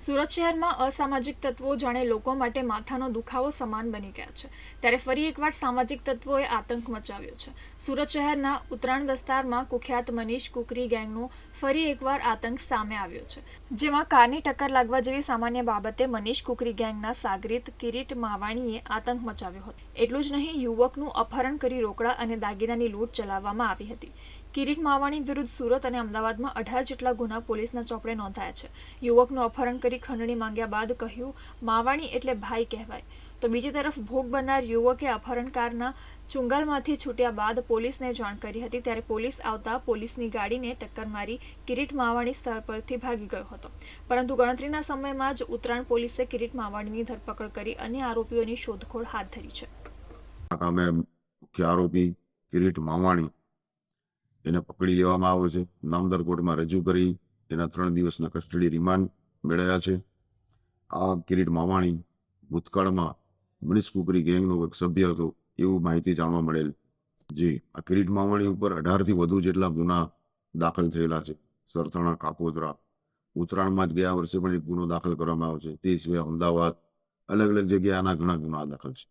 સુરત શહેરમાં અસામાજિક તત્વો જાણે લોકો માટે માથાનો દુખાવો સમાન બની ગયા છે ત્યારે ફરી એકવાર સામાજિક તત્વોએ આતંક મચાવ્યો છે। સુરત શહેરના ઉત્તરાણ વિસ્તારમાં કુખ્યાત મનીષ કુકરી ગેંગનો ફરી એકવાર આતંક સામે આવ્યો છે, જેમાં કારની ટક્કર લાગવા જેવી સામાન્ય બાબતે મનીષ કુકરી ગેંગના સાગરીત કિરીટ માવાણીએ આતંક મચાવ્યો હતો। એટલું જ નહીં, યુવકનું અપહરણ કરી રોકડા અને દાગીનાની લૂંટ ચલાવવામાં આવી હતી। કિરીટ માવાણી વિરુદ્ધ સુરત અને અમદાવાદમાં 18 જેટલા ગુના પોલીસના ચોપડે નોંધાયા છે। યુવકનું અપહરણ કરી ખંડણી માંગ્યા બાદ કહ્યું, માવાણી એટલે ભાઈ કહેવાય। તો બીજી તરફ ભોગ બનનાર યુવકે અપહરણકારના ચુંગાલમાંથી છૂટ્યા બાદ પોલીસને જાણ કરી હતી, ત્યારે પોલીસ આવતા પોલીસની ગાડીને ટક્કર મારી કિરીટ માવાણી સ્થળ પરથી ભાગી ગયો હતો, પરંતુ ગણતરીના સમયમાં જ ઉત્તરાણ પોલીસે કિરીટ માવાણીની ધરપકડ કરી અન્ય આરોપીઓની શોધખોળ હાથ ધરી છે। મુખ્ય આરોપી કિરીટ માવાણી એને પકડી લેવામાં આવ્યો છે। નામદાર કોર્ટમાં રજૂ કરી તેના 3 દિવસના કસ્ટડી રિમાન્ડ મેળવ્યા છે। આ કિરીટ માવાણી ભૂતકાળમાં મનીષ કુકરી ગેંગનો એક સભ્ય હતો એવું માહિતી જાણવા મળેલ। આ કિરીટ માવાણી ઉપર 18થી વધુ જેટલા ગુના દાખલ થયેલા છે। સરથાણા, કાપોદ્રા, ઉત્તરાયણમાં જ ગયા વર્ષે પણ એક ગુનો દાખલ કરવામાં આવ્યો છે। તે સિવાય અમદાવાદ, અલગ અલગ જગ્યાએ આના ઘણા ગુના દાખલ છે।